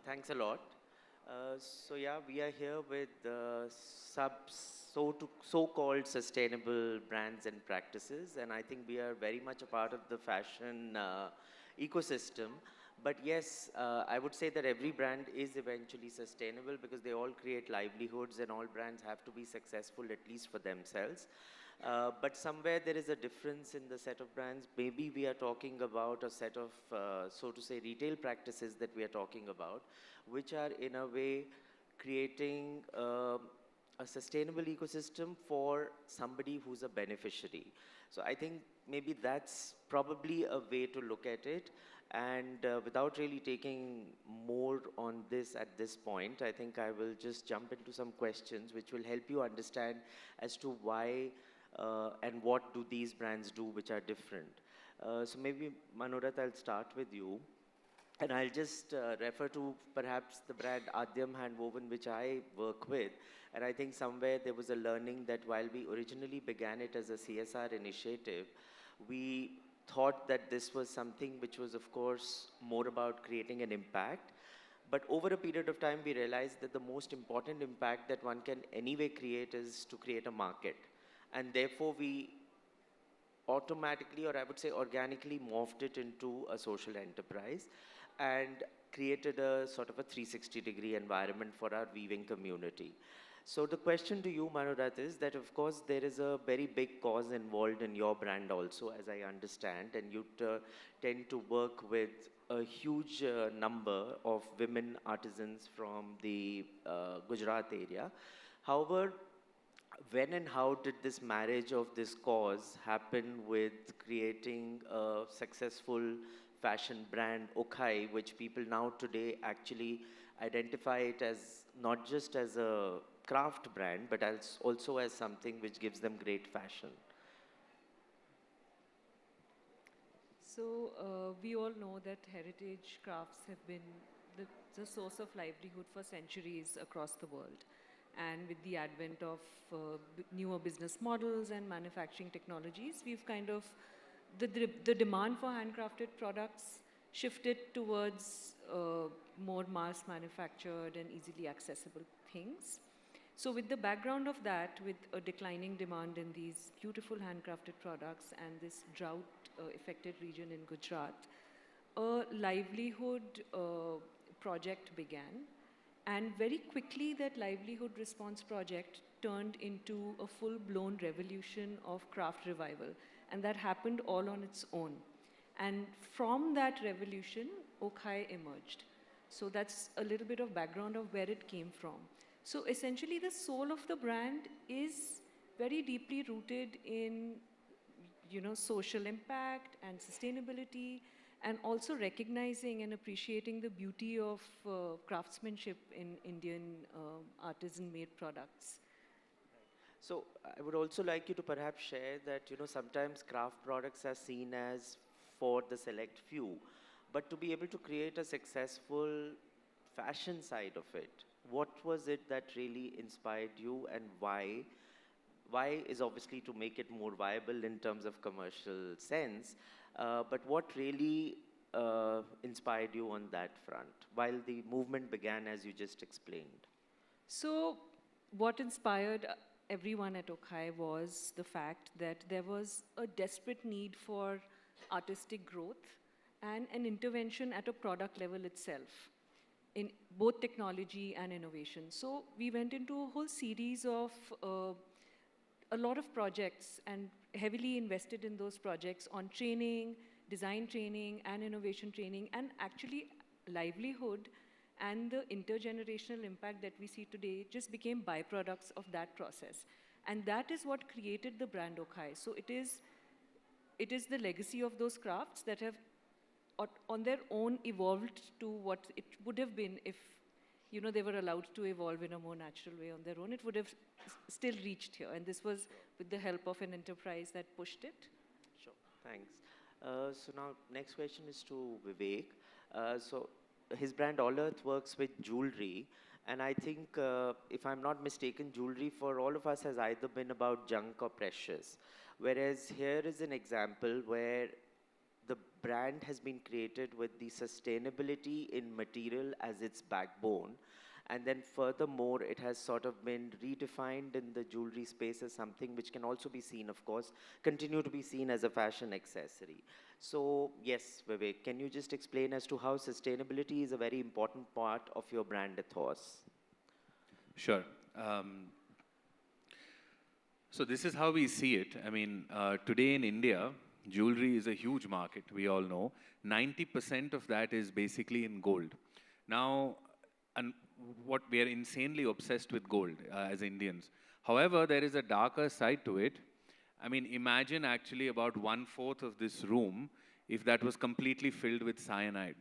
Thanks a lot. So yeah, we are here with so-called sustainable brands and practices, and I think we are very much a part of the fashion ecosystem. But yes, I would say that every brand is eventually sustainable because they all create livelihoods, and all brands have to be successful at least for themselves. But somewhere there is a difference in the set of brands. Maybe we are talking about a set of, so to say, retail practices that we are talking about, which are in a way creating a sustainable ecosystem for somebody who's a beneficiary. So I think maybe that's probably a way to look at it. And without really taking more on this at this point, I think I will just jump into some questions which will help you understand as to why and what do these brands do which are different. So maybe, Manorat, I'll start with you. And I'll just refer to perhaps the brand Aadyam Handwoven, which I work with. And I think somewhere there was a learning that while we originally began it as a CSR initiative, we thought that this was something which was, of course, more about creating an impact. But over a period of time, we realized that the most important impact that one can anyway create is to create a market. And therefore, we automatically, or I would say organically, morphed it into a social enterprise and created a sort of a 360-degree environment for our weaving community. So the question to you, Manorat, is that of course there is a very big cause involved in your brand also, as I understand, and you tend to work with a huge number of women artisans from the Gujarat area. However, when and how did this marriage of this cause happen with creating a successful fashion brand, Okhai, which people now today actually identify it as not just as a craft brand, but as also as something which gives them great fashion? So we all know that heritage crafts have been the source of livelihood for centuries across the world. And with the advent of newer business models and manufacturing technologies, we've kind of, the demand for handcrafted products shifted towards more mass manufactured and easily accessible things. So with the background of that, with a declining demand in these beautiful handcrafted products and this drought affected region in Gujarat, a livelihood project began. And very quickly, that livelihood response project turned into a full-blown revolution of craft revival. And that happened all on its own. And from that revolution, Okhai emerged. So that's a little bit of background of where it came from. So essentially, the soul of the brand is very deeply rooted in, social impact and sustainability, and also recognizing and appreciating the beauty of craftsmanship in Indian artisan-made products. So I would also like you to perhaps share that, sometimes craft products are seen as for the select few, but to be able to create a successful fashion side of it, what was it that really inspired you, and why? Why is obviously to make it more viable in terms of commercial sense, but what really inspired you on that front while the movement began, as you just explained? So what inspired everyone at Okhai was the fact that there was a desperate need for artistic growth and an intervention at a product level itself in both technology and innovation. So we went into a whole series of a lot of projects and heavily invested in those projects on training, design training, and innovation training, and actually livelihood and the intergenerational impact that we see today just became byproducts of that process. And that is what created the brand Okhai. So it is the legacy of those crafts that have on their own evolved to what it would have been if they were allowed to evolve in a more natural way on their own. It would have still reached here. And this was with the help of an enterprise that pushed it. Sure, thanks. So now next question is to Vivek. So his brand All Earth works with jewelry. And I think, if I'm not mistaken, jewelry for all of us has either been about junk or precious. Whereas here is an example where the brand has been created with the sustainability in material as its backbone. And then furthermore, it has sort of been redefined in the jewelry space as something which can also be seen, of course, continue to be seen as a fashion accessory. So yes, Vivek, can you just explain as to how sustainability is a very important part of your brand ethos? Sure. So this is how we see it. I mean, today in India, jewelry is a huge market, we all know. 90% of that is basically in gold. Now, and what we are insanely obsessed with gold as Indians. However, there is a darker side to it. I mean, imagine actually about 1/4 of this room if that was completely filled with cyanide.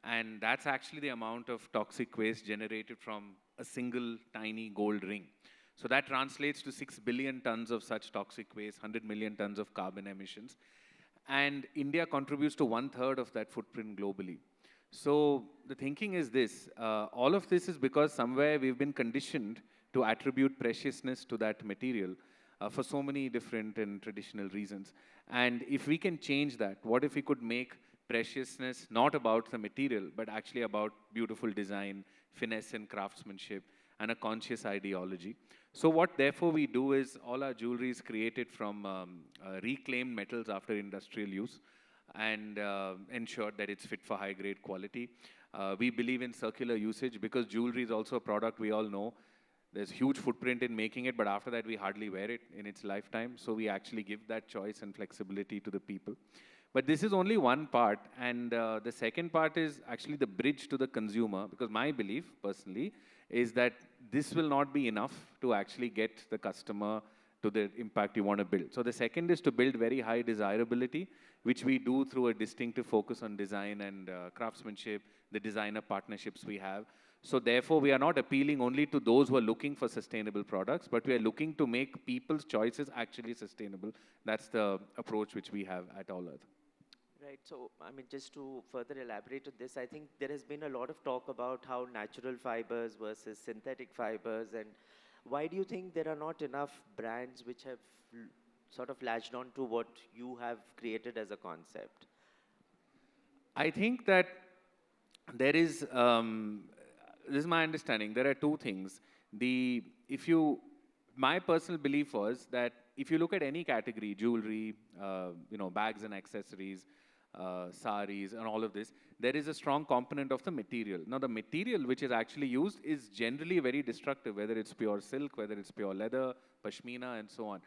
And that's actually the amount of toxic waste generated from a single tiny gold ring. So that translates to 6 billion tons of such toxic waste, 100 million tons of carbon emissions. And India contributes to 1/3 of that footprint globally. So the thinking is this, all of this is because somewhere we've been conditioned to attribute preciousness to that material for so many different and traditional reasons. And if we can change that, what if we could make preciousness not about the material, but actually about beautiful design, finesse and craftsmanship, and a conscious ideology. So what therefore we do is all our jewelry is created from reclaimed metals after industrial use, and ensure that it's fit for high grade quality. We believe in circular usage because jewelry is also a product we all know. There's huge footprint in making it, but after that we hardly wear it in its lifetime. So we actually give that choice and flexibility to the people. But this is only one part, and the second part is actually the bridge to the consumer, because my belief personally is that this will not be enough to actually get the customer to the impact you want to build. So the second is to build very high desirability, which we do through a distinctive focus on design and craftsmanship, the designer partnerships we have. So therefore, we are not appealing only to those who are looking for sustainable products, but we are looking to make people's choices actually sustainable. That's the approach which we have at All Earth. Right. So, I mean, just to further elaborate on this, I think there has been a lot of talk about how natural fibers versus synthetic fibers, and why do you think there are not enough brands which have sort of latched on to what you have created as a concept? I think that there is, this is my understanding, there are two things. My personal belief was that if you look at any category, jewelry, bags and accessories, saris and all of this, there is a strong component of the material. Now the material which is actually used is generally very destructive, whether it's pure silk, whether it's pure leather, pashmina and so on.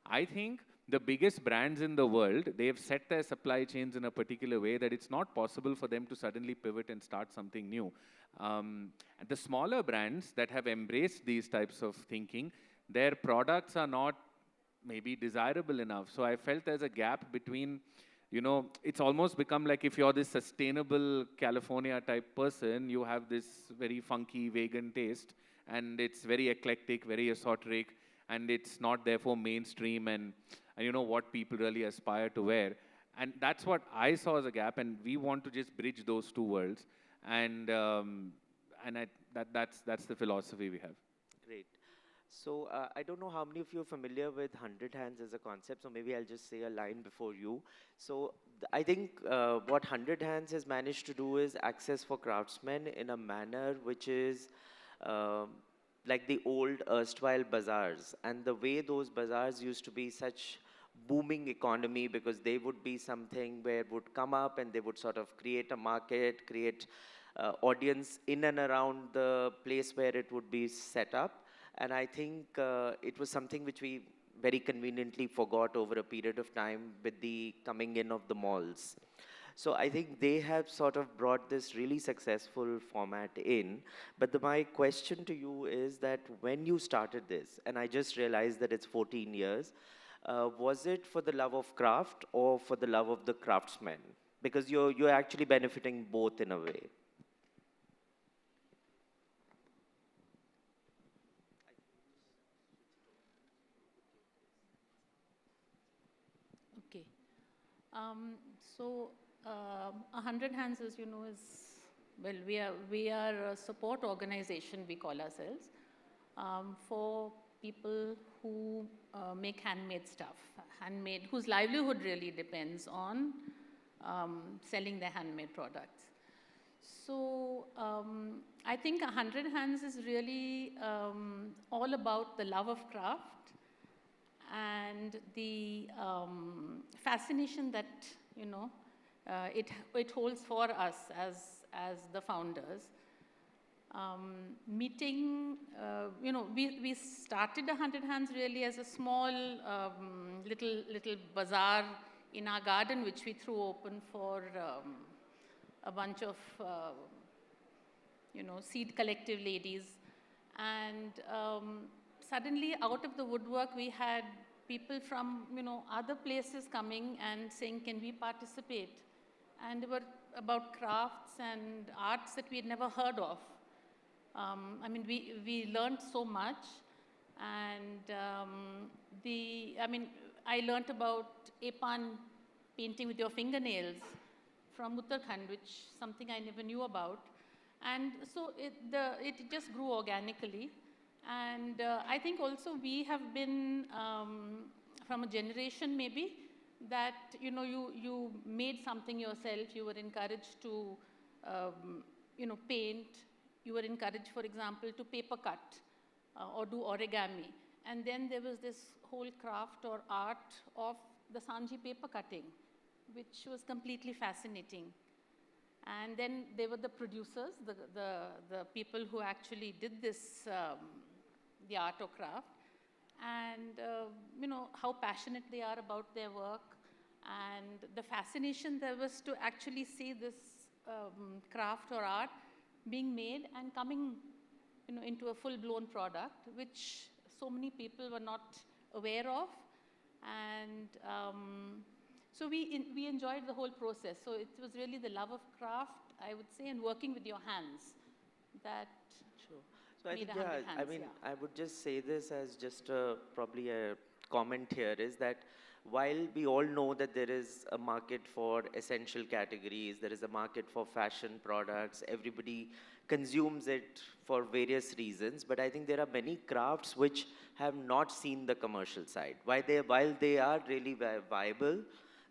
I think the biggest brands in the world, they've set their supply chains in a particular way that it's not possible for them to suddenly pivot and start something new. The smaller brands that have embraced these types of thinking, their products are not maybe desirable enough. So I felt there's a gap between, it's almost become like if you're this sustainable California type person, you have this very funky vegan taste, and it's very eclectic, very esoteric, and it's not therefore mainstream and what people really aspire to wear. And that's what I saw as a gap, and we want to just bridge those two worlds. And that's the philosophy we have. Great. So I don't know how many of you are familiar with 100 Hands as a concept, so maybe I'll just say a line before you. So I think what 100 Hands has managed to do is access for craftsmen in a manner which is like the old erstwhile bazaars. And the way those bazaars used to be such booming economy, because they would be something where it would come up and they would sort of create a market, create audience in and around the place where it would be set up. And I think it was something which we very conveniently forgot over a period of time with the coming in of the malls. So I think they have sort of brought this really successful format in. But my question to you is that when you started this, and I just realized that it's 14 years, was it for the love of craft or for the love of the craftsman? Because you're actually benefiting both in a way. Okay. So, 100 Hands, as you know, well, we are a support organization, we call ourselves, for people who make handmade stuff, whose livelihood really depends on selling their handmade products. So I think 100 Hands is really all about the love of craft and the fascination that, it holds for us as the founders. Meeting, we started 100 Hands really as a small little bazaar in our garden, which we threw open for a bunch of, seed collective ladies. And suddenly, out of the woodwork, we had people from, other places coming and saying, can we participate? And they were about crafts and arts that we had never heard of. We learned so much. And I learned about Epan painting with your fingernails from Uttarakhand, which is something I never knew about. And so it just grew organically. And I think also we have been from a generation maybe that, you made something yourself, you were encouraged to, paint, you were encouraged, for example, to paper cut or do origami. And then there was this whole craft or art of the Sanji paper cutting, which was completely fascinating. And then there were the producers, the people who actually did this, the art or craft, and how passionate they are about their work, and the fascination there was to actually see this craft or art being made and coming into a full-blown product, which so many people were not aware of. And so we enjoyed the whole process. So it was really the love of craft, I would say, and working with your hands that So I made think, 100 Hands. I would just say this as just probably a comment here is that while we all know that there is a market for essential categories, there is a market for fashion products, everybody consumes it for various reasons, but I think there are many crafts which have not seen the commercial side. While they are really viable,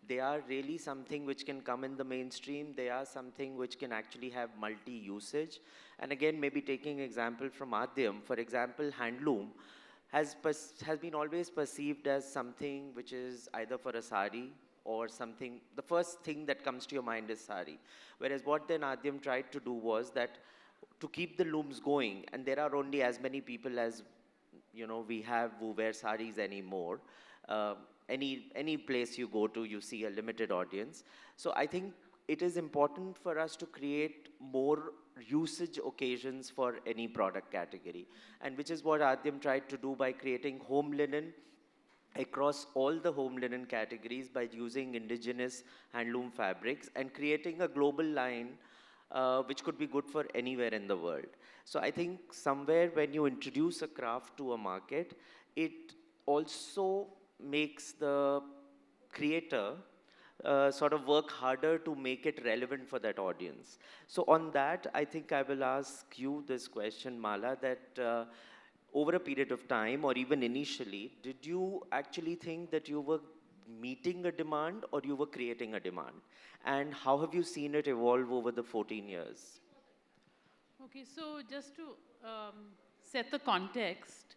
they are really something which can come in the mainstream. They are something which can actually have multi-usage. And again, maybe taking example from Aadyam, for example, handloom has been always perceived as something which is either for a sari or something. The first thing that comes to your mind is sari. Whereas what then Aadyam tried to do was that to keep the looms going, and there are only as many people as we have who wear saris anymore. Any place you go to, you see a limited audience. So I think it is important for us to create more usage occasions for any product category, and which is what Aadyam tried to do by creating home linen across all the home linen categories by using indigenous handloom fabrics and creating a global line which could be good for anywhere in the world. So I think somewhere when you introduce a craft to a market, it also makes the creator sort of work harder to make it relevant for that audience. So on that, I think I will ask you this question, Mala, that over a period of time or even initially, did you actually think that you were meeting a demand or you were creating a demand? And how have you seen it evolve over the 14 years? Okay, so just to set the context,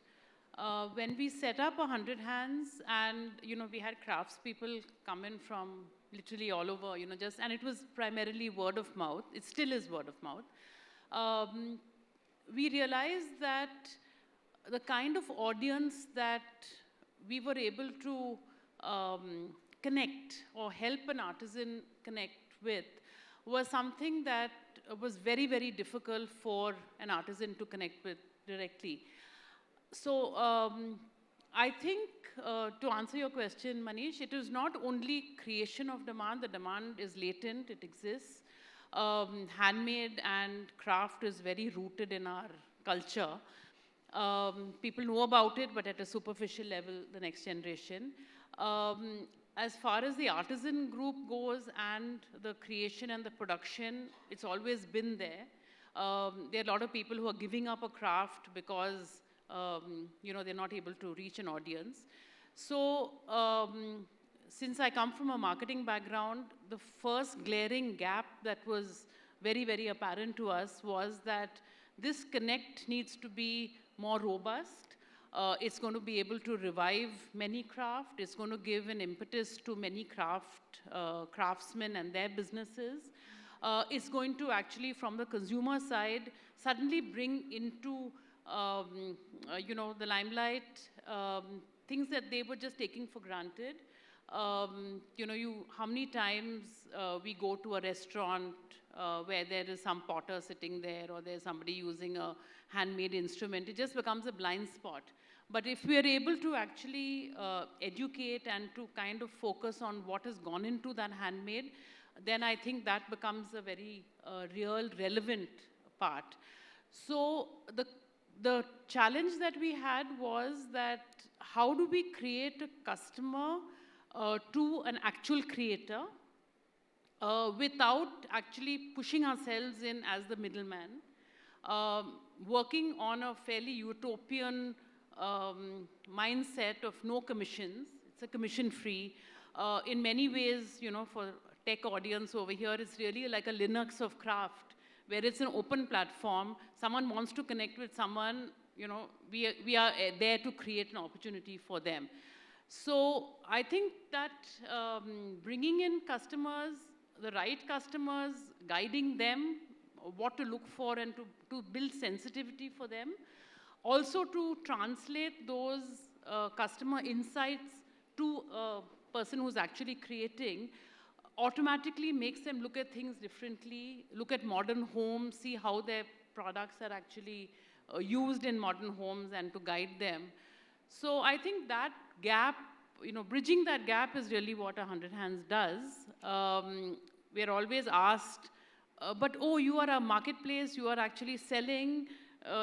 when we set up 100 Hands and, we had craftspeople come in from literally all over, and it was primarily word of mouth. It still is word of mouth. We realized that the kind of audience that we were able to connect or help an artisan connect with was something that was very, very difficult for an artisan to connect with directly. So I think to answer your question, Manish, it is not only creation of demand. The demand is latent, it exists. Handmade and craft is very rooted in our culture. People know about it, but at a superficial level, the next generation. As far as the artisan group goes and the creation and the production, it's always been there. There are a lot of people who are giving up a craft because they're not able to reach an audience. So since I come from a marketing background, the first glaring gap that was very, very apparent to us was that this connect needs to be more robust. It's going to be able to revive many craft. It's going to give an impetus to many craftsmen and their businesses. It's going to actually, from the consumer side, suddenly bring into the limelight things that they were just taking for granted. How many times we go to a restaurant where there is some potter sitting there, or there's somebody using a handmade instrument. It just becomes a blind spot. But if we are able to actually educate and to kind of focus on what has gone into that handmade, then I think that becomes a very real, relevant part. So the challenge that we had was that how do we create a customer to an actual creator without actually pushing ourselves in as the middleman, working on a fairly utopian mindset of no commissions. It's a commission-free. In many ways, for tech audience over here, it's really like a Linux of craft, where it's an open platform. Someone wants to connect with someone, we are there to create an opportunity for them. So I think that bringing in customers, the right customers, guiding them, what to look for and to build sensitivity for them, also to translate those customer insights to a person who's actually creating, automatically makes them look at things differently, look at modern homes, see how their products are actually used in modern homes, and to guide them. So I think that gap, bridging that gap is really what 100 Hands does. We are always asked, but oh, you are a marketplace, you are actually selling,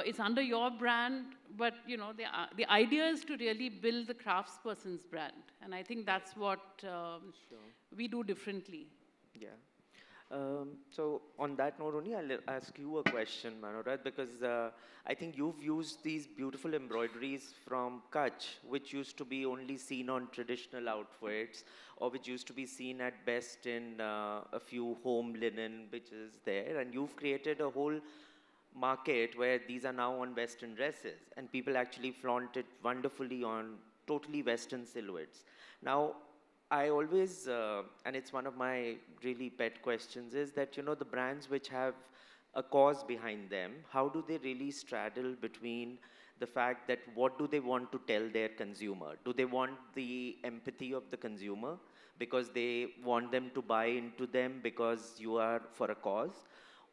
it's under your brand, but the idea is to really build the craftsperson's brand. And I think that's what we do differently. Yeah. So on that note only, I'll ask you a question, Manorat, because I think you've used these beautiful embroideries from Kutch, which used to be only seen on traditional outfits, or which used to be seen at best in a few home linen, which is there, and you've created a whole market where these are now on Western dresses, and people actually flaunt it wonderfully on totally Western silhouettes. Now, I always, and it's one of my really pet questions, is that, the brands which have a cause behind them, how do they really straddle between the fact that what do they want to tell their consumer? Do they want the empathy of the consumer because they want them to buy into them because you are for a cause?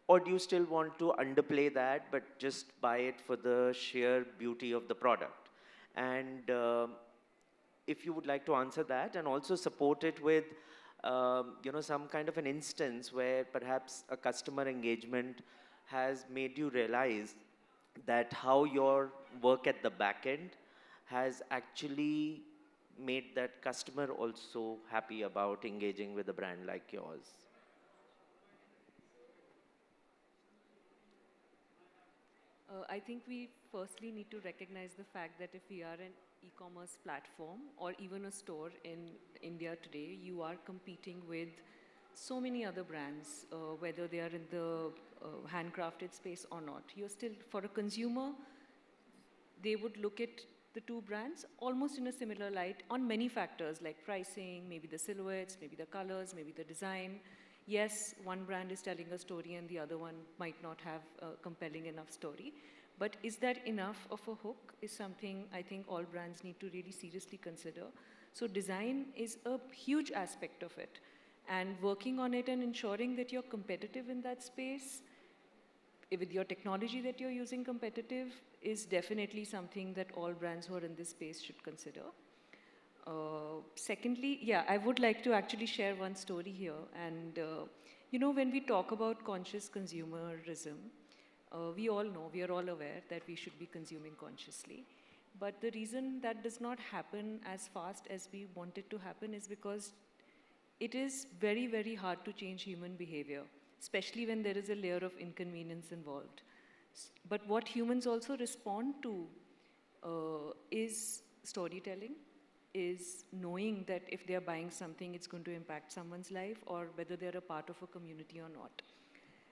Or do you still want to underplay that but just buy it for the sheer beauty of the product? And if you would like to answer that, and also support it with some kind of an instance where perhaps a customer engagement has made you realize that how your work at the back end has actually made that customer also happy about engaging with a brand like yours. I think we firstly need to recognize the fact that if we are an e-commerce platform or even a store in India today, you are competing with so many other brands, whether they are in the handcrafted space or not. You're still, for a consumer, they would look at the two brands almost in a similar light on many factors like pricing, maybe the silhouettes, maybe the colors, maybe the design. Yes, one brand is telling a story and the other one might not have a compelling enough story. But is that enough of a hook is something I think all brands need to really seriously consider. So design is a huge aspect of it. And working on it and ensuring that you're competitive in that space, with your technology that you're using competitive, is definitely something that all brands who are in this space should consider. Secondly, yeah, I would like to actually share one story here. And, when we talk about conscious consumerism, we all know, we are all aware that we should be consuming consciously. But the reason that does not happen as fast as we want it to happen is because it is very, very hard to change human behavior, especially when there is a layer of inconvenience involved. But what humans also respond to is storytelling. is knowing that if they're buying something, it's going to impact someone's life, or whether they're a part of a community or not.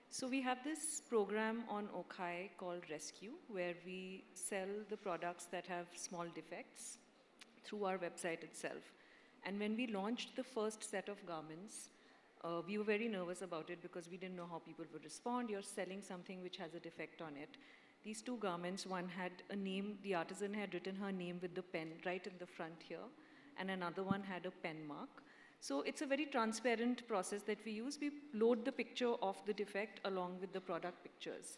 So we have this program on Okhai called Rescue, where we sell the products that have small defects through our website itself. And when we launched the first set of garments, we were very nervous about it because we didn't know how people would respond. You're selling something which has a defect on it. These two garments, one had a name, the artisan had written her name with the pen right in the front here, and another one had a pen mark. So it's a very transparent process that we use. We load the picture of the defect along with the product pictures.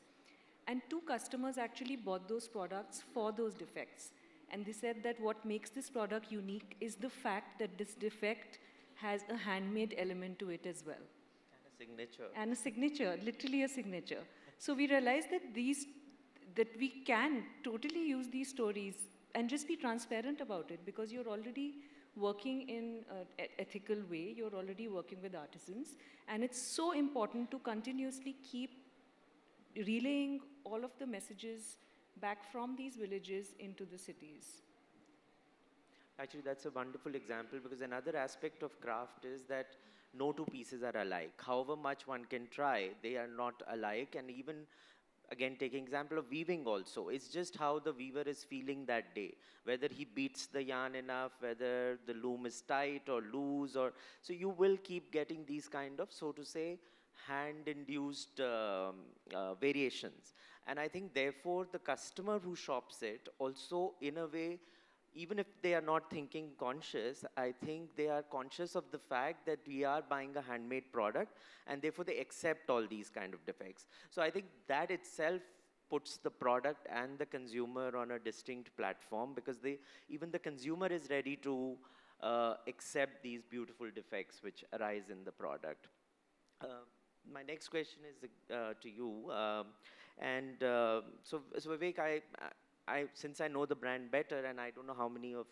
And two customers actually bought those products for those defects. And they said that what makes this product unique is the fact that this defect has a handmade element to it as well. And a signature. And a signature, literally a signature. So we realized that we can totally use these stories and just be transparent about it, because you're already working in an ethical way, you're already working with artisans, and it's so important to continuously keep relaying all of the messages back from these villages into the cities. Actually, that's a wonderful example, because another aspect of craft is that no two pieces are alike. However much one can try, they are not alike. And even, again, taking example of weaving also, it's just how the weaver is feeling that day, whether he beats the yarn enough, whether the loom is tight or loose, or so you will keep getting these kind of, so to say, hand-induced variations. And I think, therefore, the customer who shops it also, in a way, even if they are not thinking conscious, I think they are conscious of the fact that we are buying a handmade product, and therefore they accept all these kind of defects. So I think that itself puts the product and the consumer on a distinct platform, because even the consumer is ready to accept these beautiful defects which arise in the product. My next question is to you. So Vivek, since I know the brand better, and I don't know how many of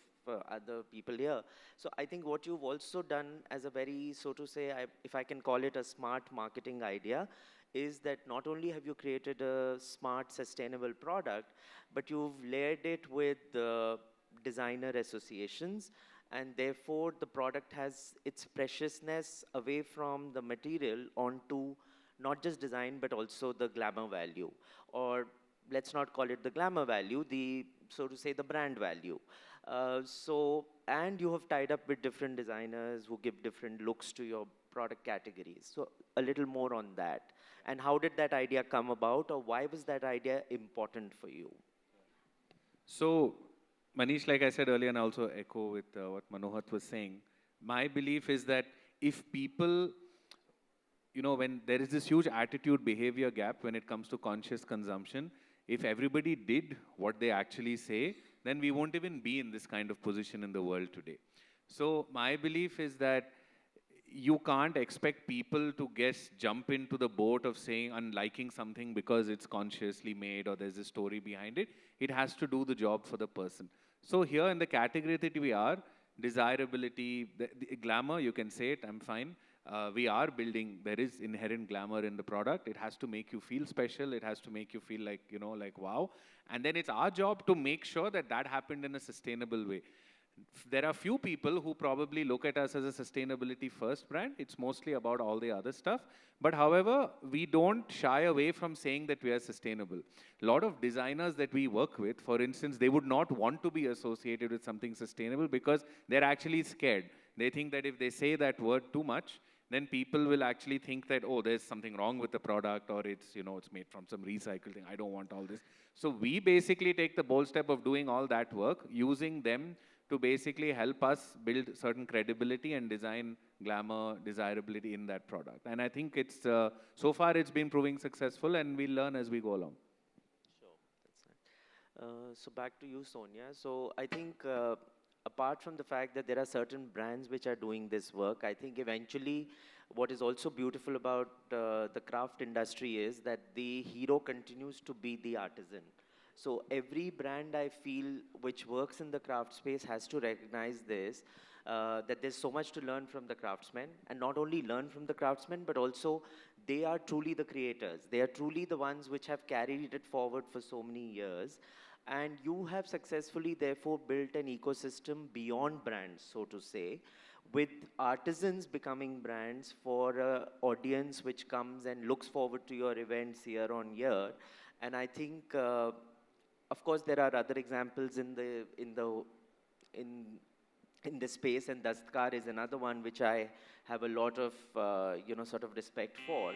other people here, so I think what you've also done as a very, so to say, if I can call it a smart marketing idea, is that not only have you created a smart, sustainable product, but you've layered it with designer associations, and therefore the product has its preciousness away from the material onto not just design, but also the glamour value, or let's not call it the glamour value, so to say, the brand value. And you have tied up with different designers who give different looks to your product categories. So a little more on that. And how did that idea come about, or why was that idea important for you? So, Manish, like I said earlier, and I also echo with what Manohat was saying, my belief is that if people, when there is this huge attitude behavior gap when it comes to conscious consumption, if everybody did what they actually say, then we won't even be in this kind of position in the world today. So my belief is that you can't expect people to jump into the boat of saying and liking something because it's consciously made or there's a story behind it. It has to do the job for the person. So here in the category that we are, desirability, the glamour, you can say it, I'm fine. We are building, there is inherent glamour in the product. It has to make you feel special. It has to make you feel like, like wow. And then it's our job to make sure that that happened in a sustainable way. There are few people who probably look at us as a sustainability first brand. It's mostly about all the other stuff. But however, we don't shy away from saying that we are sustainable. A lot of designers that we work with, for instance, they would not want to be associated with something sustainable because they're actually scared. They think that if they say that word too much, then people will actually think that, oh, there's something wrong with the product, or it's, it's made from some recycled thing. I don't want all this. So we basically take the bold step of doing all that work, using them to basically help us build certain credibility and design glamour, desirability in that product. And I think it's, so far it's been proving successful, and we'll learn as we go along. Sure, that's nice. So back to you, Sonia. So I think apart from the fact that there are certain brands which are doing this work, I think eventually what is also beautiful about the craft industry is that the hero continues to be the artisan. So every brand, I feel, which works in the craft space has to recognize this, that there's so much to learn from the craftsmen, and not only learn from the craftsmen, but also they are truly the creators. They are truly the ones which have carried it forward for so many years. And you have successfully, therefore, built an ecosystem beyond brands, so to say, with artisans becoming brands for an audience which comes and looks forward to your events year on year. And I think, of course, there are other examples in in this space, and Dastkar is another one which I have a lot of, sort of respect for.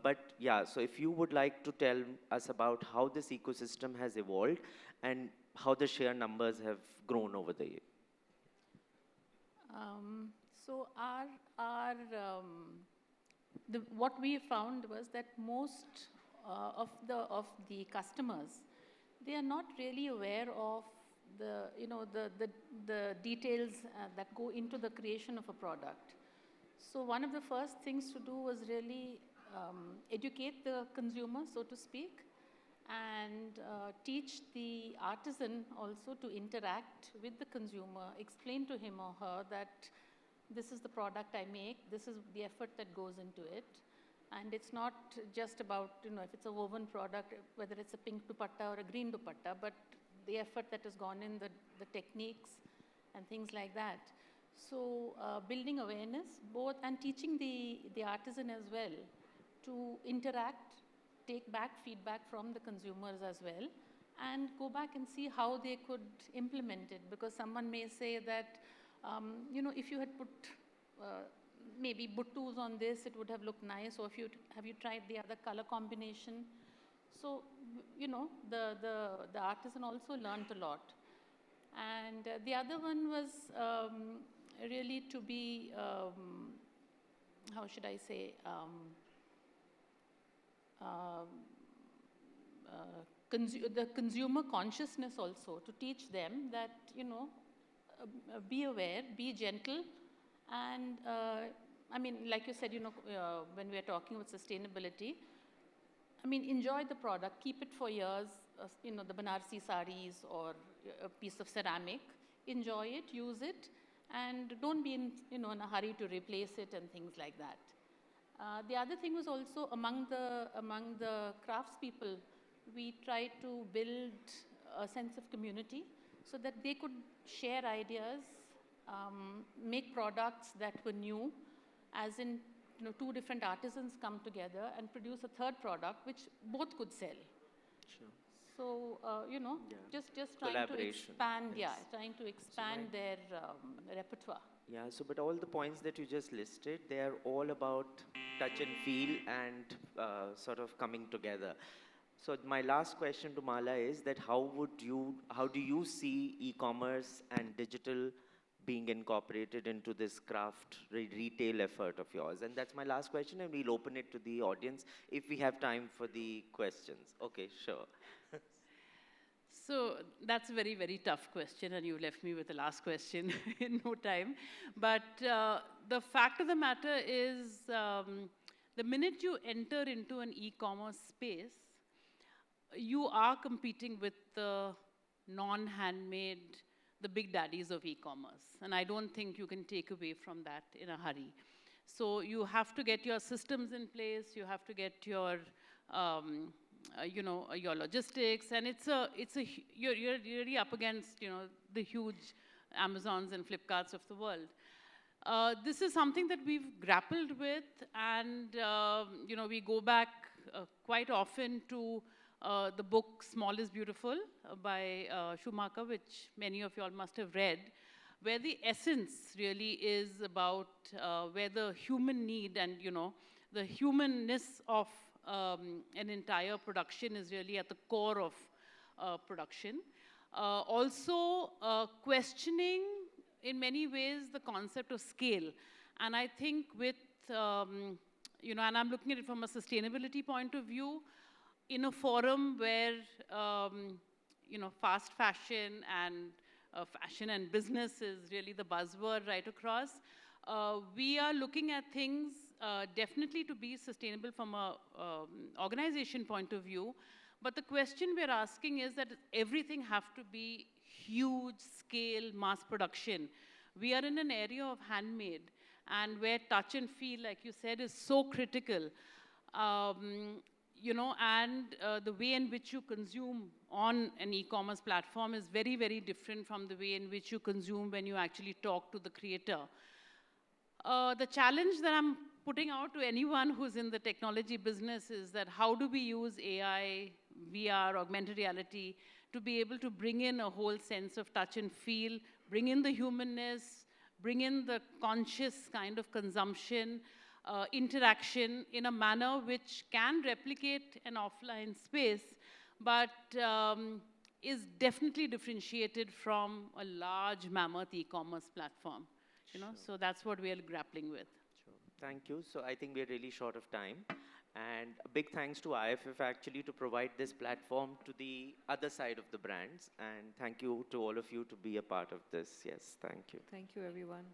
But yeah, so if you would like to tell us about how this ecosystem has evolved and how the sheer numbers have grown over the year. So what we found was that most of the customers, they are not really aware of the details that go into the creation of a product. So one of the first things to do was really educate the consumer, so to speak, and teach the artisan also to interact with the consumer, explain to him or her that this is the product I make, this is the effort that goes into it. And it's not just about, if it's a woven product, whether it's a pink dupatta or a green dupatta, but the effort that has gone in, the techniques and things like that. So building awareness, both, and teaching the artisan as well to interact, take back feedback from the consumers as well, and go back and see how they could implement it. Because someone may say that, if you had put maybe buttus on this, it would have looked nice, or have you tried the other color combination? So, the artisan also learned a lot. And the other one was really to be, how should I say, the consumer consciousness also, to teach them that, be aware, be gentle, and I mean, like you said, when we are talking about sustainability, I mean, enjoy the product, keep it for years, the Banarsi saris or a piece of ceramic, enjoy it, use it, and don't be in a hurry to replace it and things like that. The other thing was also among the craftspeople, we tried to build a sense of community so that they could share ideas, make products that were new, as in two different artisans come together and produce a third product which both could sell. Sure. So, just trying to expand, trying to expand their repertoire. Yeah, so but all the points that you just listed, they are all about touch and feel and sort of coming together. So my last question to Mala is that how do you see e-commerce and digital being incorporated into this craft retail effort of yours? And that's my last question, and we'll open it to the audience if we have time for the questions. Okay, sure. So that's a very, very tough question, and you left me with the last question in no time. But the fact of the matter is, the minute you enter into an e-commerce space, you are competing with the non-handmade, the big daddies of e-commerce. And I don't think you can take away from that in a hurry. So you have to get your systems in place, you have to get your, your logistics, and you're really up against, the huge Amazons and Flipkarts of the world. This is something that we've grappled with, and, we go back quite often to the book Small is Beautiful by Schumacher, which many of you all must have read, where the essence really is about where the human need and, the humanness of an entire production is really at the core of production. Also questioning, in many ways, the concept of scale. And I think with, and I'm looking at it from a sustainability point of view, in a forum where, fast fashion and business is really the buzzword right across, we are looking at things definitely to be sustainable from a organization point of view. But the question we're asking is that everything have to be huge scale mass production. We are in an area of handmade, and where touch and feel, like you said, is so critical. the way in which you consume on an e-commerce platform is very, very different from the way in which you consume when you actually talk to the creator. The challenge that I'm putting out to anyone who's in the technology business is that how do we use AI, VR, augmented reality to be able to bring in a whole sense of touch and feel, bring in the humanness, bring in the conscious kind of consumption, interaction in a manner which can replicate an offline space, but is definitely differentiated from a large mammoth e-commerce platform. So that's what we are grappling with. Sure. Thank you. So I think we're really short of time. And a big thanks to IFF actually to provide this platform to the other side of the brands. And thank you to all of you to be a part of this. Yes, thank you. Thank you, everyone.